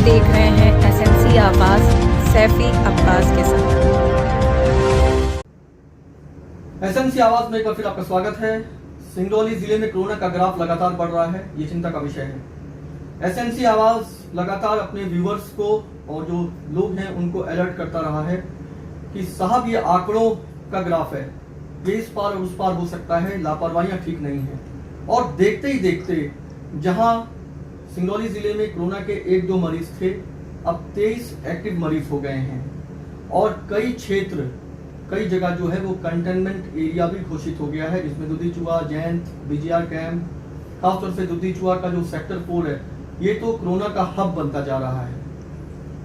देख रहे हैं एसएमसी आवाज सैफी अब्बास के साथ। एसएमसी आवाज में एक बार फिर आपका स्वागत है। सिंगरौली जिले में कोरोना का ग्राफ लगातार बढ़ रहा है, ये चिंता का विषय है। एसएमसी आवाज लगातार अपने व्यूअर्स को और जो लोग हैं उनको अलर्ट करता रहा है कि साहब ये आंकड़ों का ग्राफ है, ये इस पार और उस पार हो सकता है, लापरवाहियां ठीक नहीं है। और देखते ही देखते जहां सिंगरौली जिले में कोरोना के 1-2 मरीज थे, अब 23 एक्टिव मरीज हो गए हैं और कई क्षेत्र कई जगह जो है वो कंटेनमेंट एरिया भी घोषित हो गया है, जिसमें दुधीचुआ, जयंत, बीजीआर कैंप, खासतौर से दुधीचुआ का जो सेक्टर 4 है ये तो कोरोना का हब बनता जा रहा है।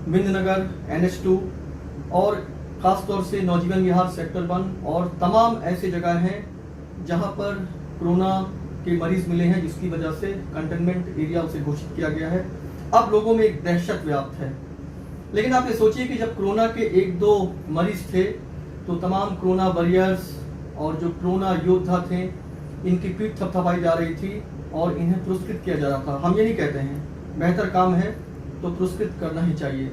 विंध्यनगर, NH2 और खासतौर से नौजीवन विहार सेक्टर 1 और तमाम ऐसे जगह हैं जहां पर कोरोना के मरीज मिले हैं, जिसकी वजह से कंटेनमेंट एरिया उसे घोषित किया गया है। अब लोगों में एक दहशत व्याप्त है। लेकिन आप ये सोचिए कि जब कोरोना के 1-2 मरीज थे तो तमाम कोरोना वॉरियर्स और जो कोरोना योद्धा थे इनकी पीठ थपथपाई जा रही थी और इन्हें पुरस्कृत किया जा रहा था। हम ये नहीं कहते हैं, बेहतर काम है तो पुरस्कृत करना ही चाहिए,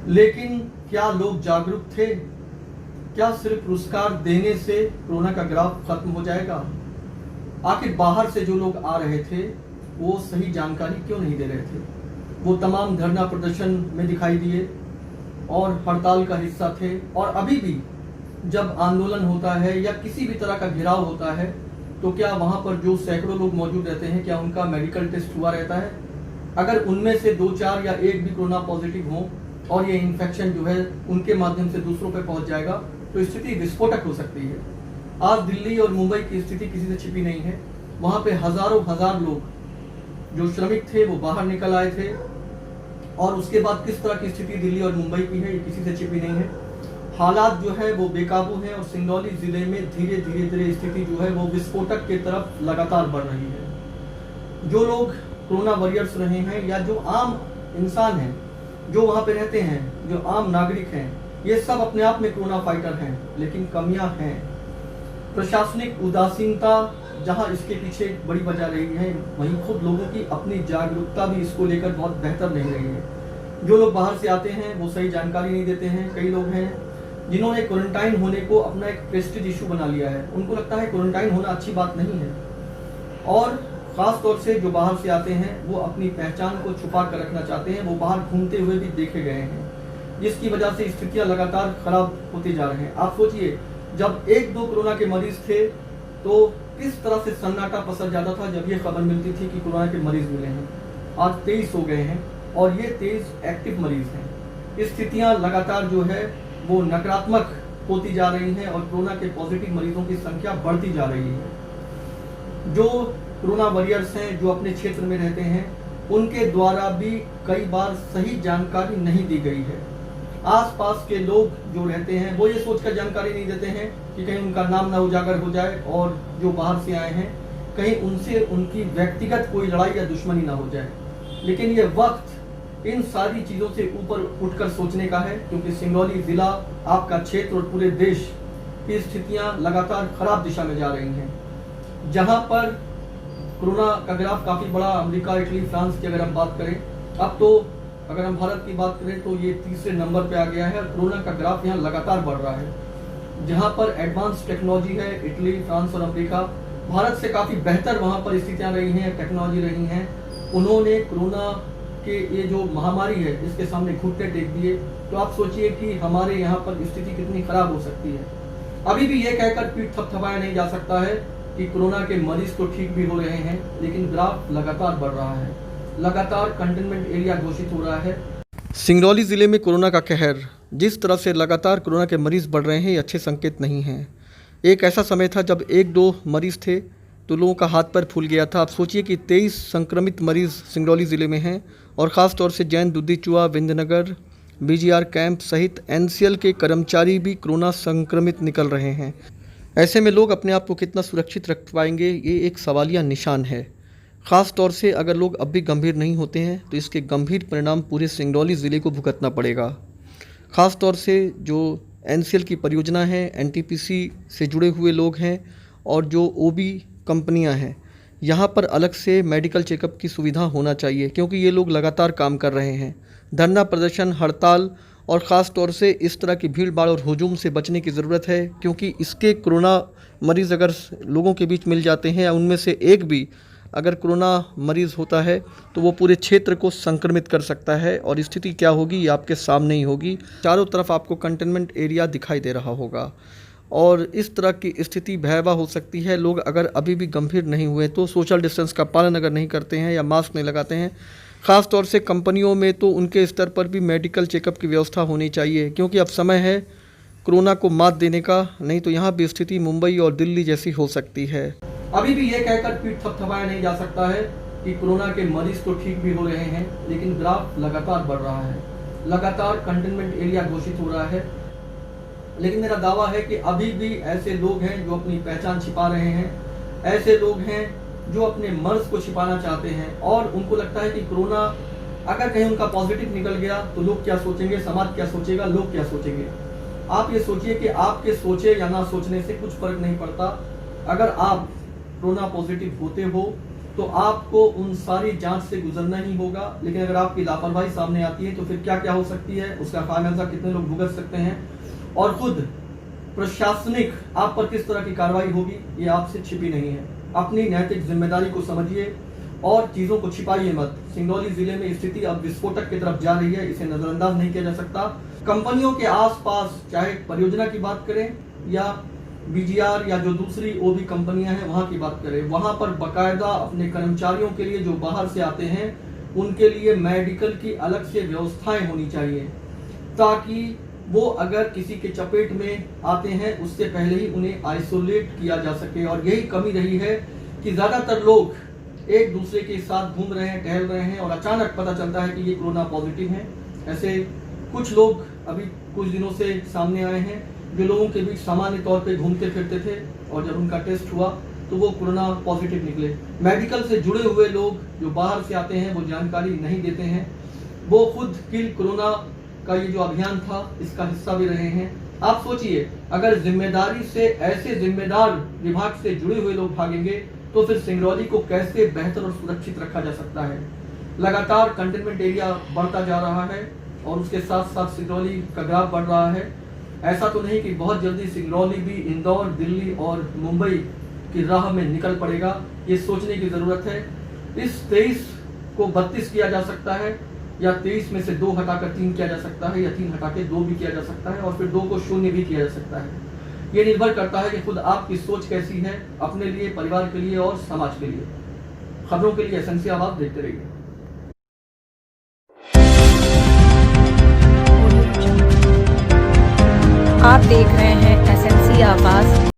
लेकिन क्या लोग जागरूक थे? क्या सिर्फ पुरस्कार देने से कोरोना का ग्राफ खत्म हो जाएगा? आखिर बाहर से जो लोग आ रहे थे वो सही जानकारी क्यों नहीं दे रहे थे? वो तमाम धरना प्रदर्शन में दिखाई दिए और हड़ताल का हिस्सा थे। और अभी भी जब आंदोलन होता है या किसी भी तरह का घेराव होता है तो क्या वहां पर जो सैकड़ों लोग मौजूद रहते हैं, क्या उनका मेडिकल टेस्ट हुआ रहता है? अगर उनमें से 2-4 या 1 भी कोरोना पॉजिटिव हो और ये इन्फेक्शन जो है उनके माध्यम से दूसरों पे पहुंच जाएगा तो स्थिति विस्फोटक हो सकती है। आज दिल्ली और मुंबई की स्थिति किसी से छिपी नहीं है। वहां पे हजार लोग जो श्रमिक थे वो बाहर निकल आए थे और उसके बाद किस तरह की स्थिति दिल्ली और मुंबई की है ये किसी से छिपी नहीं है। हालात जो है वो बेकाबू है और सिंगरौली जिले में धीरे धीरे स्थिति जो है वो विस्फोटक की तरफ लगातार बढ़ रही है। जो लोग कोरोना वॉरियर्स रहे हैं या जो आम इंसान हैं जो वहां पे रहते हैं, जो आम नागरिक हैं, ये सब अपने आप में कोरोना फाइटर हैं, लेकिन कमियां हैं। प्रशासनिक उदासीनता जहां इसके पीछे बड़ी वजह रही है, वहीं खुद लोगों की अपनी जागरूकता भी इसको लेकर बहुत बेहतर नहीं रही है। जो लोग बाहर से आते हैं वो सही जानकारी नहीं देते हैं। कई लोग हैं जिन्होंने क्वारंटाइन होने को अपना एक प्रेस्टीज इशू बना लिया है। उनको लगता है क्वारंटाइन होना अच्छी बात नहीं है और खास तौर से जो बाहर से आते हैं वो अपनी पहचान को छुपा कर रखना चाहते हैं। वो बाहर घूमते हुए भी देखे गए हैं, जिसकी वजह से स्थितियां लगातार खराब होती जा रही हैं। आप सोचिए, जब 1-2 कोरोना के मरीज थे तो किस तरह से सन्नाटा पसर जाता था जब ये खबर मिलती थी कि कोरोना के मरीज मिले हैं। आज 23 हो गए हैं और ये 23 एक्टिव मरीज हैं। स्थितियां लगातार जो है वो नकारात्मक होती जा रही हैं और कोरोना के पॉजिटिव मरीजों की संख्या बढ़ती जा रही है। जो कोरोना वॉरियर्स हैं, जो अपने क्षेत्र में रहते हैं, उनके द्वारा भी कई बार सही जानकारी नहीं दी गई है। आसपास के लोग जो रहते हैं वो ये सोचकर जानकारी नहीं देते हैं कि कहीं उनका नाम ना उजागर हो जाए और जो बाहर से आए हैं कहीं उनसे उनकी व्यक्तिगत कोई लड़ाई या दुश्मनी ना हो जाए। लेकिन ये वक्त इन सारी चीजों से ऊपर उठकर सोचने का है, क्योंकि सिंगरौली जिला, आपका क्षेत्र और पूरे देश की स्थितियां लगातार खराब दिशा में जा रही हैं। जहां पर कोरोना का ग्राफ काफी बड़ा, अमेरिका, इटली, फ्रांस की अगर हम बात करें, अब तो अगर हम भारत की बात करें तो ये 3रे नंबर पे आ गया है। कोरोना का ग्राफ यहाँ लगातार बढ़ रहा है। जहाँ पर एडवांस टेक्नोलॉजी है, इटली, फ्रांस और अमेरिका, भारत से काफी बेहतर वहाँ पर स्थितियाँ रही हैं, टेक्नोलॉजी रही हैं। उन्होंने कोरोना के ये जो महामारी है इसके सामने घुटने टेक दिए। तो आप सोचिए कि हमारे यहाँ पर स्थिति कितनी खराब हो सकती है। अभी भी ये कहकर पीठ थपथपाया नहीं जा सकता है कि कोरोना के मरीज तो ठीक भी हो रहे हैं, लेकिन ग्राफ लगातार बढ़ रहा है, लगातार कंटेनमेंट एरिया घोषित हो रहा है। सिंगरौली जिले में कोरोना का कहर, जिस तरह से लगातार कोरोना के मरीज बढ़ रहे हैं, ये अच्छे संकेत नहीं हैं। एक ऐसा समय था जब 1-2 मरीज थे तो लोगों का हाथ पैर फूल गया था। आप सोचिए कि 23 संक्रमित मरीज सिंगरौली ज़िले में हैं और ख़ास तौर से जैन, दुधीचुआ, विंध्यनगर, बीजीआर कैंप सहित NCL के कर्मचारी भी कोरोना संक्रमित निकल रहे हैं। ऐसे में लोग अपने आप को कितना सुरक्षित रख पाएंगे, ये एक सवालिया निशान है। ख़ास तौर से अगर लोग अब भी गंभीर नहीं होते हैं तो इसके गंभीर परिणाम पूरे सिंगरौली ज़िले को भुगतना पड़ेगा। ख़ास तौर से जो NCL की परियोजना है, NTPC से जुड़े हुए लोग हैं और जो OB कंपनियां हैं, यहाँ पर अलग से मेडिकल चेकअप की सुविधा होना चाहिए, क्योंकि ये लोग लगातार काम कर रहे हैं। धरना प्रदर्शन, हड़ताल और ख़ास तौर से इस तरह की भीड़ भाड़ और हुजूम से बचने की ज़रूरत है, क्योंकि इसके कोरोना मरीज़ अगर लोगों के बीच मिल जाते हैं या उनमें से एक भी अगर कोरोना मरीज़ होता है तो वो पूरे क्षेत्र को संक्रमित कर सकता है, और स्थिति क्या होगी ये आपके सामने ही होगी। चारों तरफ आपको कंटेनमेंट एरिया दिखाई दे रहा होगा और इस तरह की स्थिति भयावह हो सकती है। लोग अगर अभी भी गंभीर नहीं हुए तो सोशल डिस्टेंस का पालन अगर नहीं करते हैं या मास्क नहीं लगाते हैं, ख़ास तौर से कंपनियों में तो उनके स्तर पर भी मेडिकल चेकअप की व्यवस्था होनी चाहिए, क्योंकि अब समय है कोरोना को मात देने का, नहीं तो यहाँ भी स्थिति मुंबई और दिल्ली जैसी हो सकती है। अभी भी ये कहकर पीठ थपथपाया नहीं जा सकता है कि कोरोना के मरीज तो ठीक भी हो रहे हैं, लेकिन ग्राफ लगातार बढ़ रहा है, लगातार कंटेनमेंट एरिया घोषित हो रहा है। लेकिन मेरा दावा है कि अभी भी ऐसे लोग हैं जो अपनी पहचान छिपा रहे हैं, ऐसे लोग हैं जो अपने मर्ज को छिपाना चाहते हैं, और उनको लगता है कि कोरोना अगर कहीं उनका पॉजिटिव निकल गया तो लोग क्या सोचेंगे, समाज क्या सोचेगा, लोग क्या सोचेंगे। आप ये सोचिए कि आपके सोचे या ना सोचने से कुछ फर्क नहीं पड़ता। अगर आप कोरोना पॉजिटिव होते हो तो आपको उन सारी जांच से गुजरना ही होगा, लेकिन अगर आपकी लापरवाही सामने आती है तो फिर क्या क्या हो सकती है, उसका खामियाजा कितने लोग भुगत सकते हैं, और खुद प्रशासनिक आप पर किस तरह की कार्रवाई होगी ये आपसे छिपी नहीं है। अपनी नैतिक जिम्मेदारी को समझिए और चीजों को छिपाइए मत। सिंगरौली जिले में स्थिति अब विस्फोटक की तरफ जा रही है, इसे नजरअंदाज नहीं किया जा सकता। कंपनियों के आसपास चाहे परियोजना की बात करें या बीजीआर या जो दूसरी ओबी कंपनियां हैं वहां की बात करें, वहां पर बकायदा अपने कर्मचारियों के लिए जो बाहर से आते हैं उनके लिए मेडिकल की अलग से व्यवस्थाएं होनी चाहिए, ताकि वो अगर किसी के चपेट में आते हैं उससे पहले ही उन्हें आइसोलेट किया जा सके। और यही कमी रही है कि ज्यादातर लोग एक दूसरे के साथ घूम रहे हैं, टहल रहे हैं, और अचानक पता चलता है कि ये कोरोना पॉजिटिव है। ऐसे कुछ लोग अभी कुछ दिनों से सामने आए हैं जो लोगों के बीच सामान्य तौर पे घूमते फिरते थे, और जब उनका टेस्ट हुआ तो वो कोरोना पॉजिटिव निकले। मेडिकल से जुड़े हुए लोग जो बाहर से आते हैं वो जानकारी नहीं देते हैं, वो खुद किल कोरोना का ये जो अभियान था इसका हिस्सा भी रहे हैं। आप सोचिए, अगर जिम्मेदारी से ऐसे जिम्मेदार विभाग से जुड़े हुए लोग भागेंगे तो फिर सिंगरौली को कैसे बेहतर और सुरक्षित रखा जा सकता है। लगातार कंटेनमेंट एरिया बढ़ता जा रहा है और उसके साथ साथ सिंगरौली का ग्राफ बढ़ रहा है। ऐसा तो नहीं कि बहुत जल्दी सिंगरौली भी इंदौर, दिल्ली और मुंबई की राह में निकल पड़ेगा, ये सोचने की जरूरत है। इस 23 को 32 किया जा सकता है, या 23 में से 2 हटाकर 3 किया जा सकता है, या 3 हटा के 2 भी किया जा सकता है, और फिर 2 को 0 भी किया जा सकता है। ये निर्भर करता है कि खुद आपकी सोच कैसी है, अपने लिए, परिवार के लिए और समाज के लिए। खबरों के लिए एसएनसी आवाज देखते रहिए। आप देख रहे हैं एसएनसी आवाज।